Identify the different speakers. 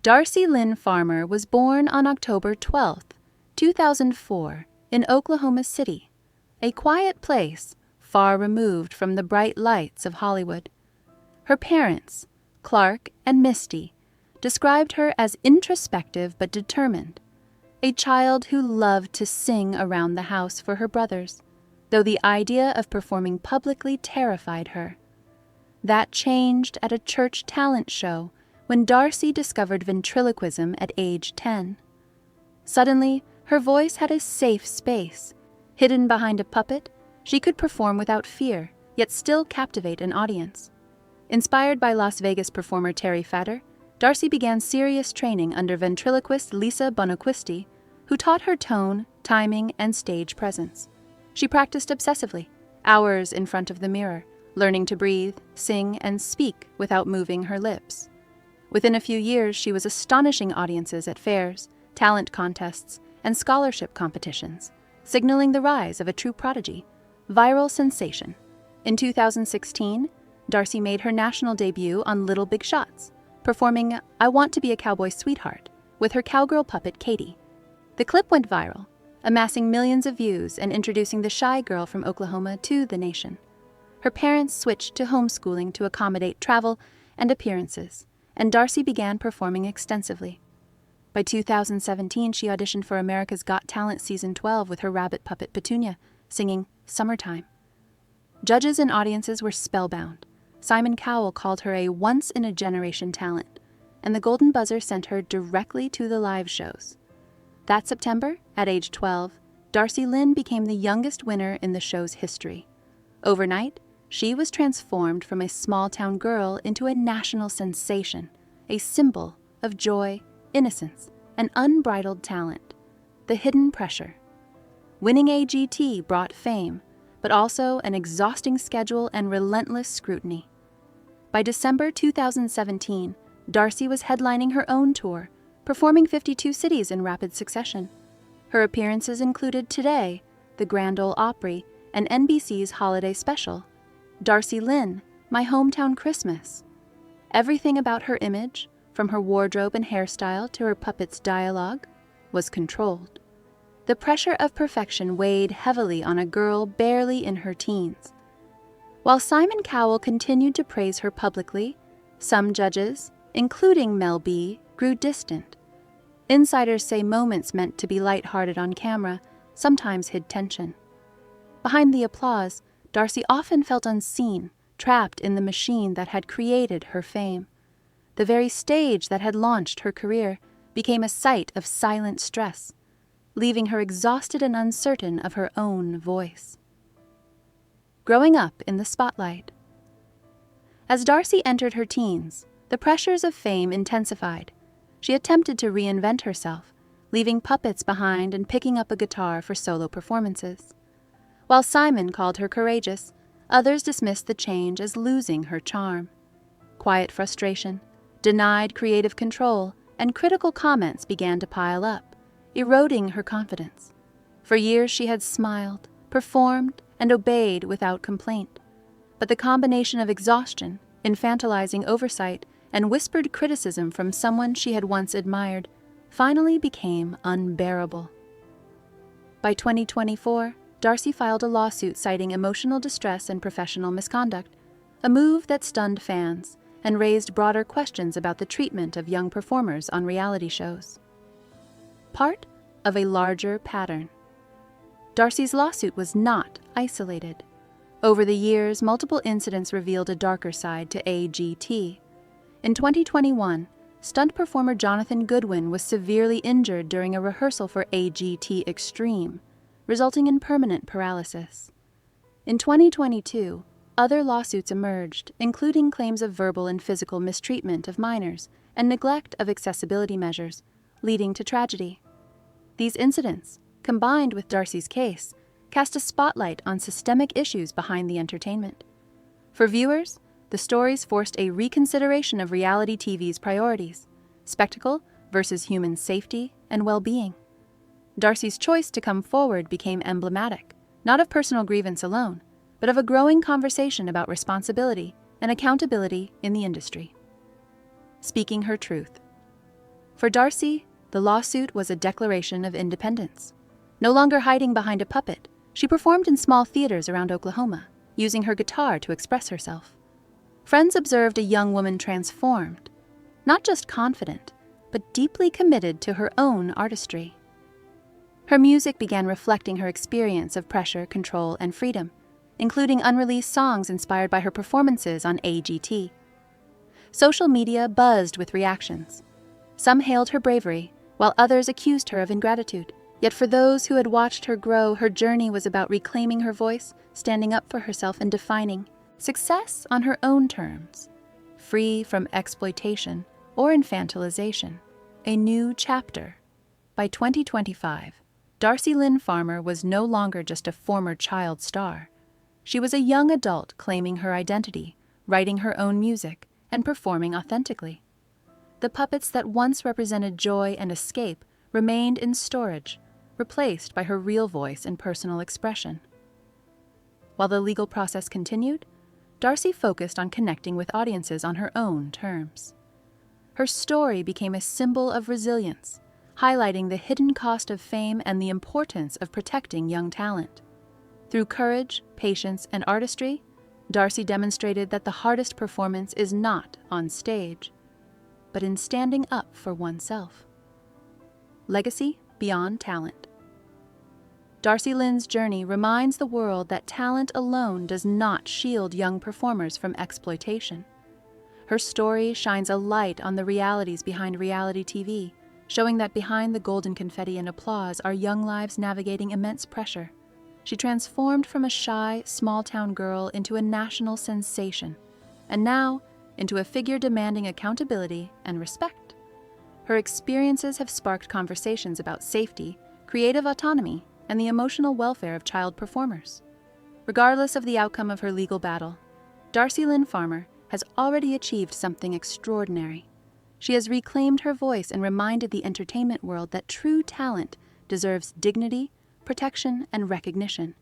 Speaker 1: Darci Lynn Farmer was born on October 12, 2004, in Oklahoma City, a quiet place far removed from the bright lights of Hollywood. Her parents, Clark and Misty, described her as introspective but determined, a child who loved to sing around the house for her brothers, though the idea of performing publicly terrified her. That changed at a church talent show when Darci discovered ventriloquism at age 10. Suddenly, her voice had a safe space. Hidden behind a puppet, she could perform without fear, yet still captivate an audience. Inspired by Las Vegas performer Terry Fatter, Darci began serious training under ventriloquist Lisa Bonaquisti, who taught her tone, timing, and stage presence. She practiced obsessively, hours in front of the mirror, learning to breathe, sing, and speak without moving her lips. Within a few years, she was astonishing audiences at fairs, talent contests, and scholarship competitions, signaling the rise of a true prodigy, viral sensation. In 2016, Darci made her national debut on Little Big Shots, performing I Want to Be a Cowboy Sweetheart with her cowgirl puppet Katie. The clip went viral, amassing millions of views and introducing the shy girl from Oklahoma to the nation. Her parents switched to homeschooling to accommodate travel and appearances, and Darci began performing extensively. By 2017, she auditioned for America's Got Talent Season 12 with her rabbit puppet Petunia, singing Summertime. Judges and audiences were spellbound. Simon Cowell called her a once-in-a-generation talent, and the Golden Buzzer sent her directly to the live shows. That September, at age 12, Darci Lynn became the youngest winner in the show's history. Overnight, she was transformed from a small-town girl into a national sensation, a symbol of joy, innocence, and unbridled talent. The hidden pressure. Winning AGT brought fame, but also an exhausting schedule and relentless scrutiny. By December 2017, Darci was headlining her own tour, performing 52 cities in rapid succession. Her appearances included Today, the Grand Ole Opry, and NBC's holiday special, Darci Lynn, My Hometown Christmas. Everything about her image, from her wardrobe and hairstyle to her puppet's dialogue, was controlled. The pressure of perfection weighed heavily on a girl barely in her teens. While Simon Cowell continued to praise her publicly, some judges, including Mel B, grew distant. Insiders say moments meant to be lighthearted on camera sometimes hid tension. Behind the applause, Darci often felt unseen, trapped in the machine that had created her fame. The very stage that had launched her career became a site of silent stress, leaving her exhausted and uncertain of her own voice. Growing up in the spotlight. As Darci entered her teens, the pressures of fame intensified. She attempted to reinvent herself, leaving puppets behind and picking up a guitar for solo performances. While Simon called her courageous, others dismissed the change as losing her charm. Quiet frustration, denied creative control, and critical comments began to pile up, eroding her confidence. For years she had smiled, performed, and obeyed without complaint. But the combination of exhaustion, infantilizing oversight, and whispered criticism from someone she had once admired finally became unbearable. By 2024, Darci filed a lawsuit citing emotional distress and professional misconduct, a move that stunned fans and raised broader questions about the treatment of young performers on reality shows. Part of a larger pattern. Darci's lawsuit was not isolated. Over the years, multiple incidents revealed a darker side to AGT. In 2021, stunt performer Jonathan Goodwin was severely injured during a rehearsal for AGT Extreme, resulting in permanent paralysis. In 2022, other lawsuits emerged, including claims of verbal and physical mistreatment of minors and neglect of accessibility measures, leading to tragedy. These incidents, combined with Darci's case, cast a spotlight on systemic issues behind the entertainment. For viewers, the stories forced a reconsideration of reality TV's priorities, spectacle versus human safety and well-being. Darci's choice to come forward became emblematic, not of personal grievance alone, but of a growing conversation about responsibility and accountability in the industry. Speaking her truth. For Darci, the lawsuit was a declaration of independence. No longer hiding behind a puppet, she performed in small theaters around Oklahoma, using her guitar to express herself. Friends observed a young woman transformed, not just confident, but deeply committed to her own artistry. Her music began reflecting her experience of pressure, control, and freedom, including unreleased songs inspired by her performances on AGT. Social media buzzed with reactions. Some hailed her bravery, while others accused her of ingratitude. Yet for those who had watched her grow, her journey was about reclaiming her voice, standing up for herself, and defining success on her own terms, free from exploitation or infantilization. A new chapter. By 2025, Darci Lynn Farmer was no longer just a former child star. She was a young adult claiming her identity, writing her own music, and performing authentically. The puppets that once represented joy and escape remained in storage, replaced by her real voice and personal expression. While the legal process continued, Darci focused on connecting with audiences on her own terms. Her story became a symbol of resilience, highlighting the hidden cost of fame and the importance of protecting young talent. Through courage, patience, and artistry, Darci demonstrated that the hardest performance is not on stage, but in standing up for oneself. Legacy beyond talent. Darci Lynn's journey reminds the world that talent alone does not shield young performers from exploitation. Her story shines a light on the realities behind reality TV, showing that behind the golden confetti and applause are young lives navigating immense pressure. She transformed from a shy, small-town girl into a national sensation, and now into a figure demanding accountability and respect. Her experiences have sparked conversations about safety, creative autonomy, and the emotional welfare of child performers. Regardless of the outcome of her legal battle, Darci Lynn Farmer has already achieved something extraordinary. She has reclaimed her voice and reminded the entertainment world that true talent deserves dignity, protection, and recognition.